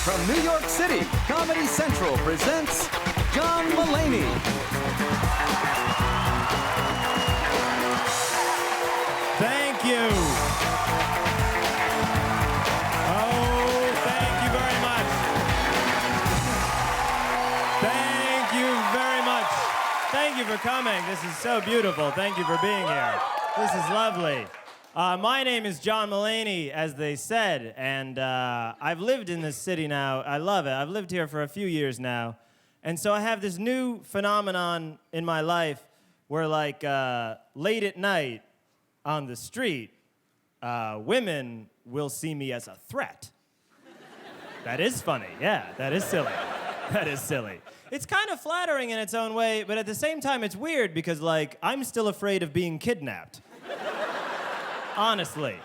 From New York City, Comedy Central presents John Mulaney. Thank you. Oh, thank you very much. Thank you very much. Thank you for coming. This is so beautiful. Thank you for being here. This is lovely. My name is John Mulaney, as they said, and I've lived in this city now. I love it. I've lived here for a few years now. And so I have this new phenomenon in my life where, like, late at night on the street, women will see me as a threat. That is funny. Yeah, that is silly. That is silly. It's kind of flattering in its own way, but at the same time, it's weird because, like, I'm still afraid of being kidnapped. Honestly.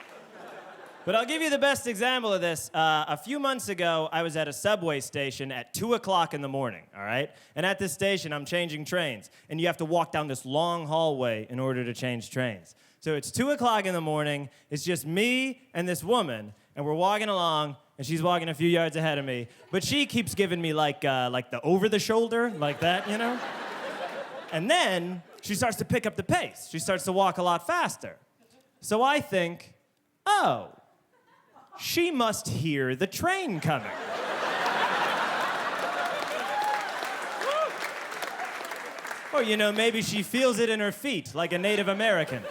But I'll give you the best example of this. A few months ago, I was at a subway station at 2 o'clock in the morning, all right? And at this station, I'm changing trains. And you have to walk down this long hallway in order to change trains. So it's 2 o'clock in the morning. It's just me and this woman. And we're walking along, and she's walking a few yards ahead of me. But she keeps giving me, like the over-the-shoulder, like that, you know? And then she starts to pick up the pace. She starts to walk a lot faster. So I think, oh, she must hear the train coming. Or, you know, maybe she feels it in her feet like a Native American.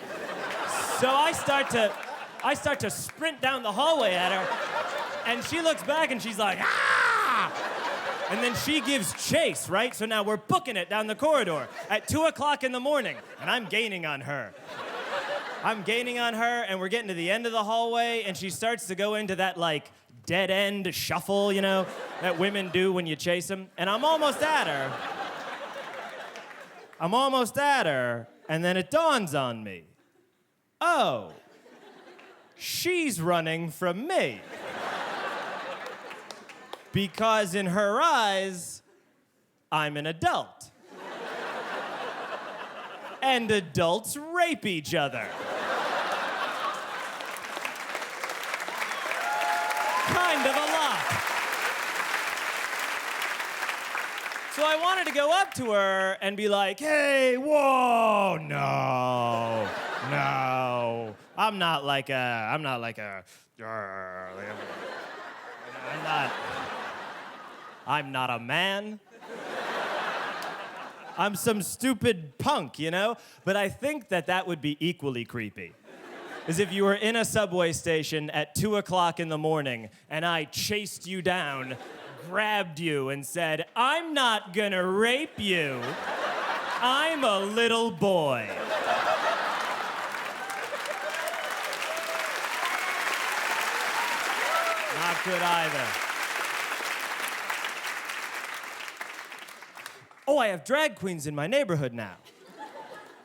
So I start to sprint down the hallway at her, and she looks back and she's like, ah! And then she gives chase, right? So now we're booking it down the corridor at 2 o'clock in the morning, and I'm gaining on her. And we're getting to the end of the hallway, and she starts to go into that, like, dead-end shuffle, you know, that women do when you chase them. And I'm almost at her, and then it dawns on me. Oh, she's running from me. Because in her eyes, I'm an adult. And adults rape each other. Kind of a lot. So I wanted to go up to her and be like, hey, whoa, no. I'm not a man. I'm some stupid punk, you know? But I think that would be equally creepy. As if you were in a subway station at 2 o'clock in the morning and I chased you down, grabbed you, and said, I'm not gonna rape you. I'm a little boy. Not good either. Oh, I have drag queens in my neighborhood now.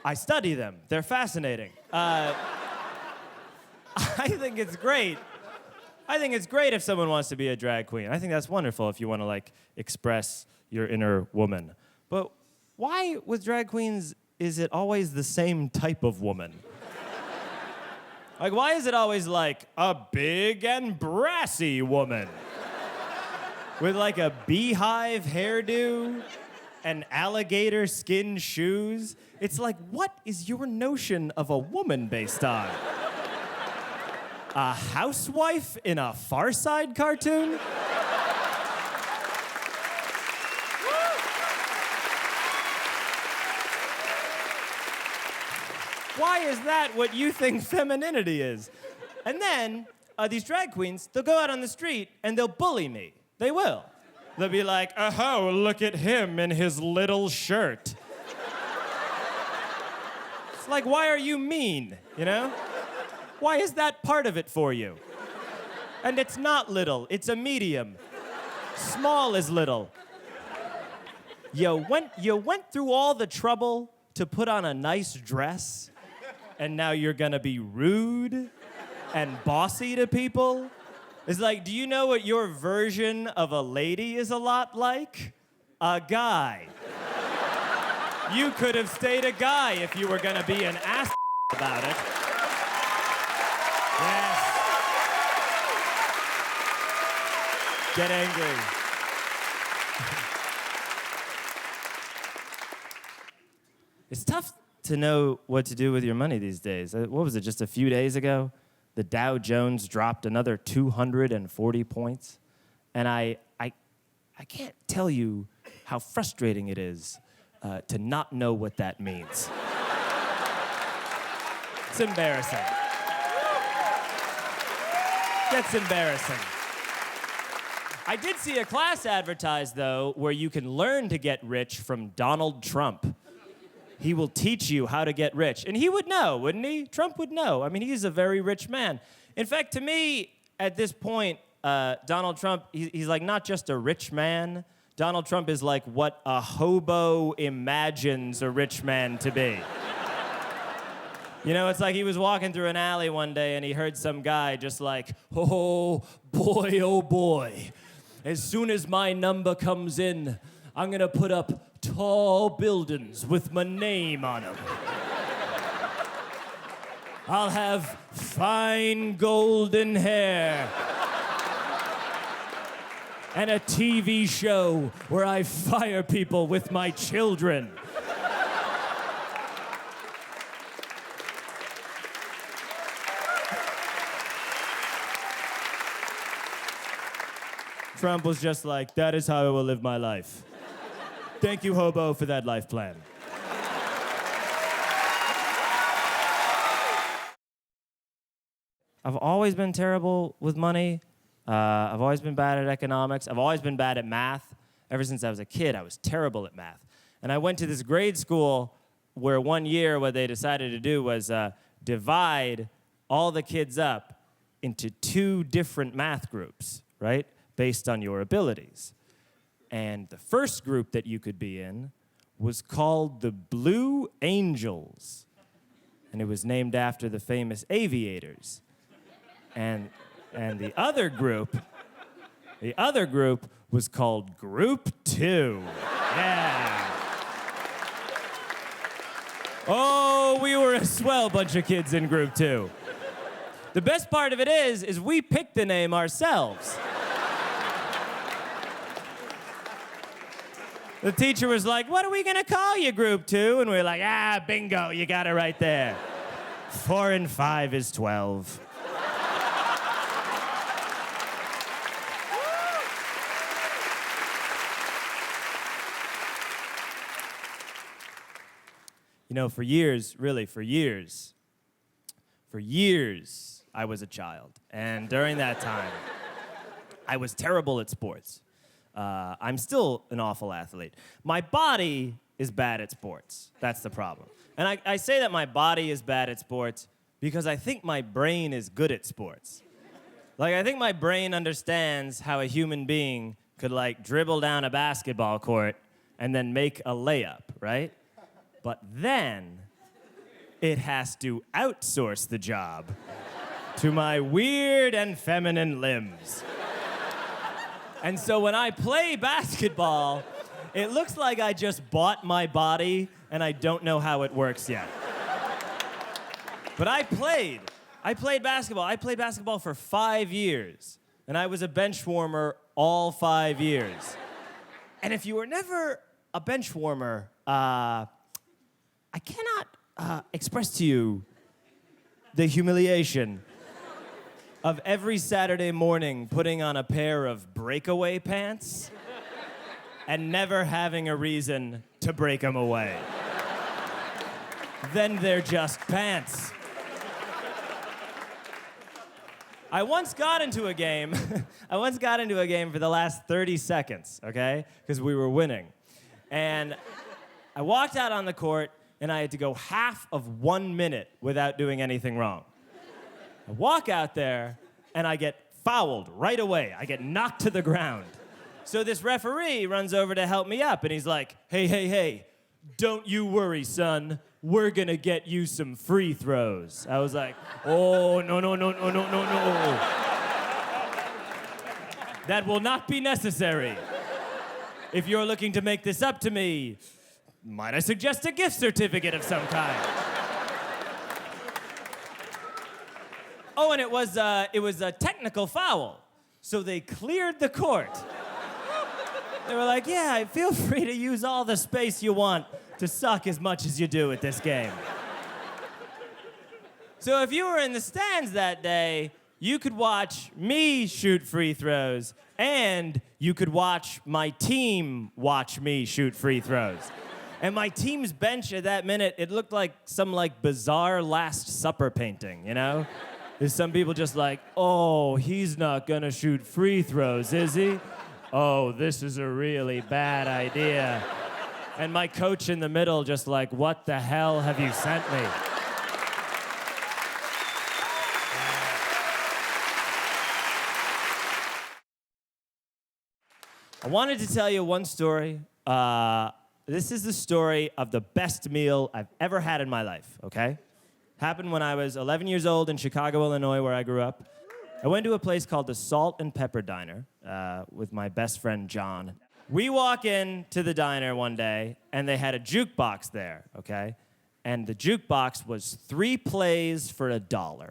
I study them. They're fascinating. I think it's great. I think it's great if someone wants to be a drag queen. I think that's wonderful if you want to, like, express your inner woman. But why with drag queens is it always the same type of woman? Like, why is it always, like, a big and brassy woman? With, like, a beehive hairdo and alligator skin shoes? It's like, what is your notion of a woman based on? A housewife in a Far Side cartoon? Why is that what you think femininity is? And then, these drag queens, they'll go out on the street and they'll bully me. They will. They'll be like, oh, look at him in his little shirt. It's like, why are you mean, you know? Why is that part of it for you? And it's not little, it's a medium. Small is little. You went through all the trouble to put on a nice dress, and now you're gonna be rude and bossy to people? It's like, do you know what your version of a lady is a lot like? A guy. You could have stayed a guy if you were gonna be an ass about it. Yes. Get angry. It's tough to know what to do with your money these days. What was it, just a few days ago? The Dow Jones dropped another 240 points. And I can't tell you how frustrating it is to not know what that means. It's embarrassing. Gets embarrassing. I did see a class advertised, though, where you can learn to get rich from Donald Trump. He will teach you how to get rich. And he would know, wouldn't he? Trump would know. I mean, he's a very rich man. In fact, to me, at this point, Donald Trump, he's like not just a rich man. Donald Trump is like what a hobo imagines a rich man to be. You know, it's like he was walking through an alley one day and he heard some guy just like, oh boy. As soon as my number comes in, I'm gonna put up tall buildings with my name on them. I'll have fine golden hair and a TV show where I fire people with my children. Trump was just like, that is how I will live my life. Thank you, hobo, for that life plan. I've always been terrible with money. I've always been bad at economics. I've always been bad at math. Ever since I was a kid, I was terrible at math. And I went to this grade school where one year what they decided to do was divide all the kids up into two different math groups, right? Based on your abilities. And the first group that you could be in was called the Blue Angels. And it was named after the famous aviators. And the other group was called Group 2. Yeah. Oh, we were a swell bunch of kids in Group 2. The best part of it is we picked the name ourselves. The teacher was like, what are we gonna call you, Group 2? And we were like, bingo, you got it right there. 4 and 5 is 12. You know, for years, I was a child. And during that time, I was terrible at sports. I'm still an awful athlete. My body is bad at sports. That's the problem. And I say that my body is bad at sports because I think my brain is good at sports. Like, I think my brain understands how a human being could, like, dribble down a basketball court and then make a layup, right? But then it has to outsource the job to my weird and feminine limbs. And so when I play basketball, it looks like I just bought my body and I don't know how it works yet. But I played basketball. I played basketball for 5 years. And I was a bench warmer all 5 years. And if you were never a bench warmer, I cannot express to you the humiliation of every Saturday morning putting on a pair of breakaway pants and never having a reason to break them away. Then they're just pants. I once got into a game for the last 30 seconds, okay? Because we were winning. And I walked out on the court and I had to go half of 1 minute without doing anything wrong. I walk out there, and I get fouled right away. I get knocked to the ground. So this referee runs over to help me up, and he's like, hey, don't you worry, son. We're gonna get you some free throws. I was like, oh, no. That will not be necessary. If you're looking to make this up to me, might I suggest a gift certificate of some kind? Oh, and it was a technical foul. So they cleared the court. They were like, yeah, feel free to use all the space you want to suck as much as you do at this game. So if you were in the stands that day, you could watch me shoot free throws, and you could watch my team watch me shoot free throws. And my team's bench at that minute, it looked like some bizarre Last Supper painting, you know? There's some people just like, oh, he's not gonna shoot free throws, is he? Oh, this is a really bad idea. And my coach in the middle just like, what the hell have you sent me? I wanted to tell you one story. This is the story of the best meal I've ever had in my life, okay? Happened when I was 11 years old in Chicago, Illinois, where I grew up. I went to a place called the Salt and Pepper Diner with my best friend, John. We walk in to the diner one day, and they had a jukebox there, okay? And the jukebox was 3 plays for $1.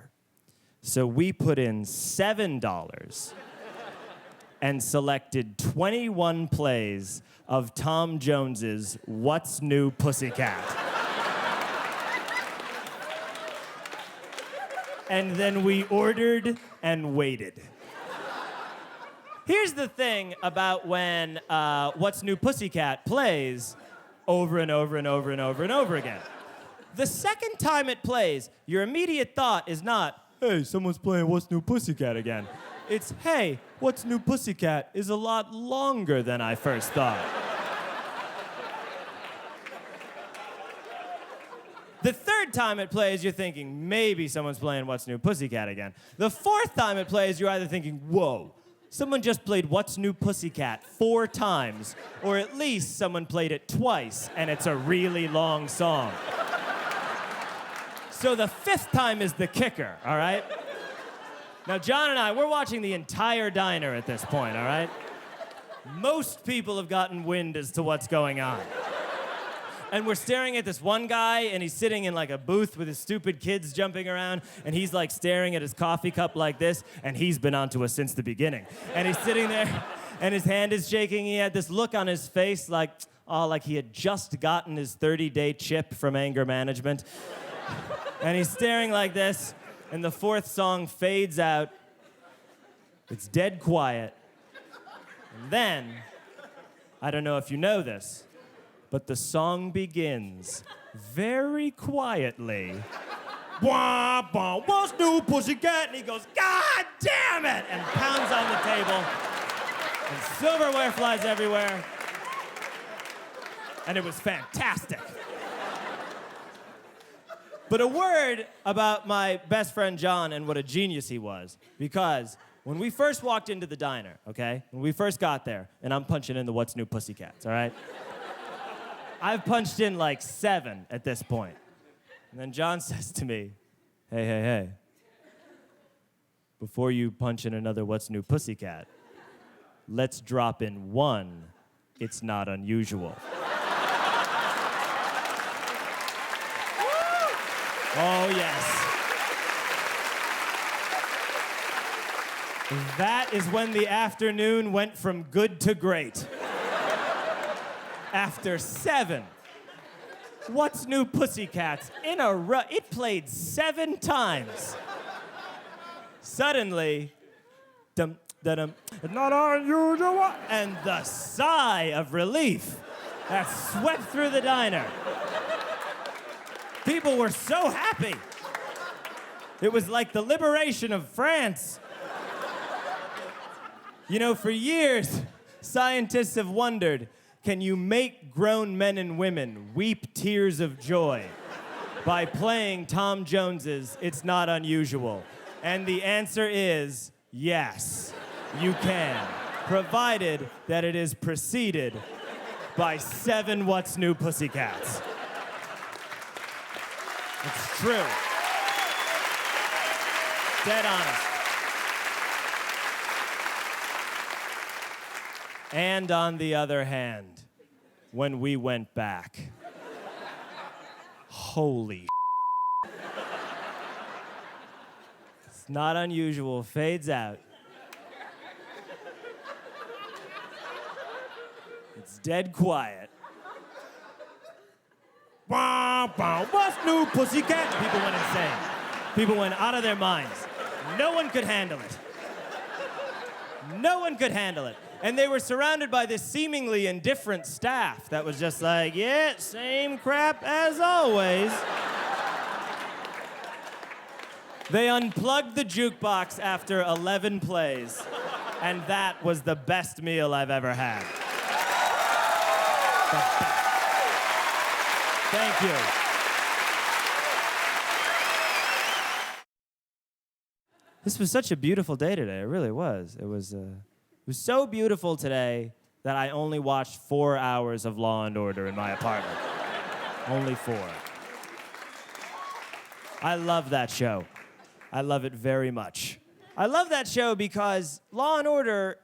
So we put in $7 and selected 21 plays of Tom Jones's What's New Pussycat. And then we ordered and waited. Here's the thing about when What's New Pussycat plays over and over and over and over and over again. The second time it plays, your immediate thought is not, hey, someone's playing What's New Pussycat again. It's, hey, What's New Pussycat is a lot longer than I first thought. The third time it plays, you're thinking, maybe someone's playing What's New Pussycat again. The fourth time it plays, you're either thinking, whoa, someone just played What's New Pussycat 4 times, or at least someone played it twice, and it's a really long song. So the 5th time is the kicker, all right? Now, John and I, we're watching the entire diner at this point, all right? Most people have gotten wind as to what's going on. And we're staring at this one guy, and he's sitting in a booth with his stupid kids jumping around, and he's staring at his coffee cup like this, and he's been onto us since the beginning. And he's sitting there, and his hand is shaking. He had this look on his face like he had just gotten his 30-day chip from anger management. And he's staring like this. And the 4th song fades out. It's dead quiet. And then, I don't know if you know this, but the song begins very quietly. Wah, wah, What's New Pussycat? And he goes, God damn it! And pounds on the table. And silverware flies everywhere. And it was fantastic. But a word about my best friend John and what a genius he was. Because when we first walked into the diner, okay? When we first got there, and I'm punching in the What's New Pussycats, all right? I've punched in 7 at this point. And then John says to me, hey. Before you punch in another What's New Pussycat, let's drop in 1. It's not unusual. Oh, yes. That is when the afternoon went from good to great. After 7 What's New Pussycats in a row, it played 7 times. Suddenly, dum, da-dum, not unusual, and the sigh of relief that swept through the diner. People were so happy. It was like the liberation of France. You know, for years, scientists have wondered, can you make grown men and women weep tears of joy by playing Tom Jones's It's Not Unusual? And the answer is yes, you can, provided that it is preceded by 7 What's New Pussycats. It's true. Dead honest. And on the other hand, when we went back, holy It's Not Unusual fades out. dead quiet. What's new, Pussycat? People went insane. People went out of their minds. No one could handle it. No one could handle it. And they were surrounded by this seemingly indifferent staff that was just like, yeah, same crap as always. They unplugged the jukebox after 11 plays, and that was the best meal I've ever had. The best. Thank you. This was such a beautiful day today. It really was. It was so beautiful today that I only watched 4 hours of Law and Order in my apartment. Only 4. I love that show. I love it very much. I love that show because Law and Order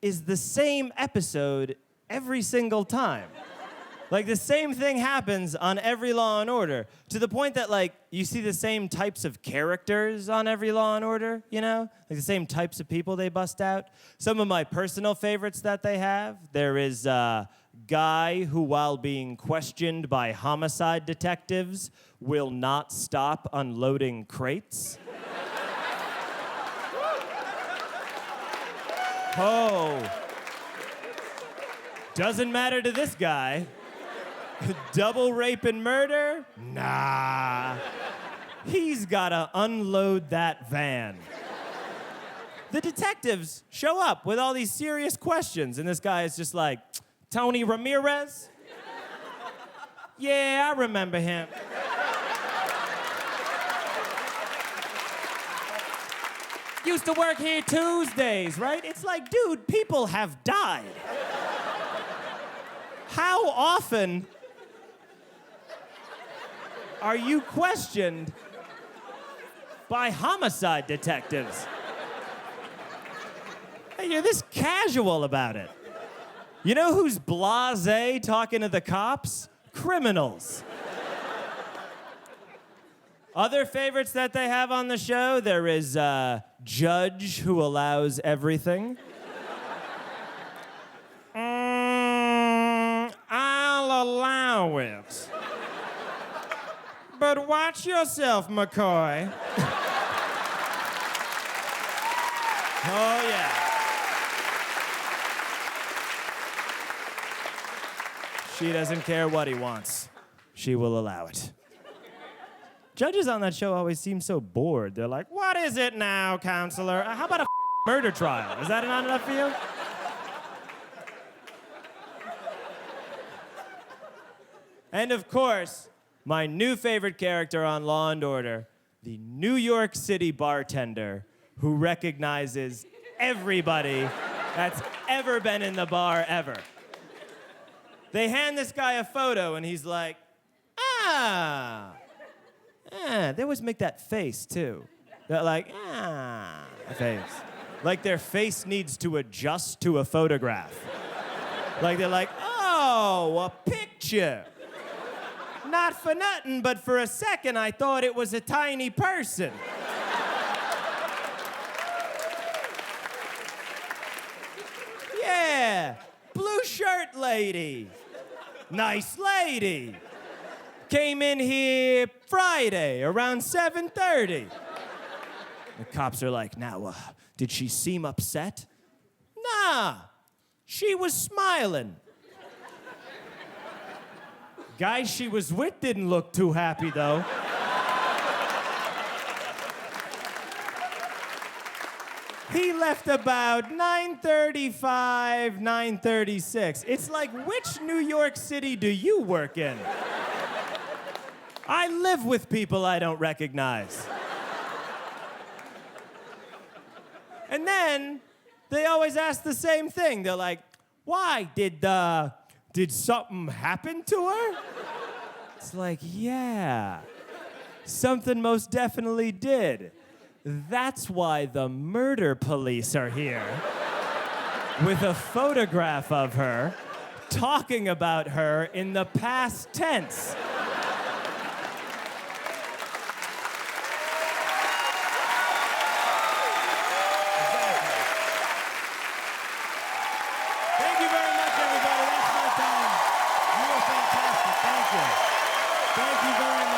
is the same episode every single time. Like, the same thing happens on every Law and Order, to the point that, like, you see the same types of characters on every Law and Order, you know? Like, the same types of people they bust out. Some of my personal favorites that they have, there is a guy who, while being questioned by homicide detectives, will not stop unloading crates. Oh. Doesn't matter to this guy. Double rape and murder? Nah. He's gotta unload that van. The detectives show up with all these serious questions, and this guy is just like, Tony Ramirez? Yeah, I remember him. Used to work here Tuesdays, right? It's like, dude, people have died. How often are you questioned by homicide detectives? Hey, you're this casual about it. You know who's blasé talking to the cops? Criminals. Other favorites that they have on the show, there is Judge who allows everything. I'll allow it. But watch yourself, McCoy. Oh, yeah. She doesn't care what he wants. She will allow it. Judges on that show always seem so bored. They're like, what is it now, counselor? How about a murder trial? Is that not enough for you? And of course, my new favorite character on Law and Order, the New York City bartender who recognizes everybody that's ever been in the bar ever. They hand this guy a photo and he's like, they always make that face too. That like, face. Like their face needs to adjust to a photograph. Like they're like, oh, a picture. Not for nothing, but for a second I thought it was a tiny person. Yeah, blue shirt lady. Nice lady. Came in here Friday around 7:30. The cops are like, now, did she seem upset? Nah, she was smiling. Guy she was with didn't look too happy, though. He left about 9:35, 9:36. It's like, which New York City do you work in? I live with people I don't recognize. And then they always ask the same thing. They're like, why? Did something happen to her? It's like, yeah, something most definitely did. That's why the murder police are here with a photograph of her talking about her in the past tense. Thank you very much, everybody. That's my Thank you very much.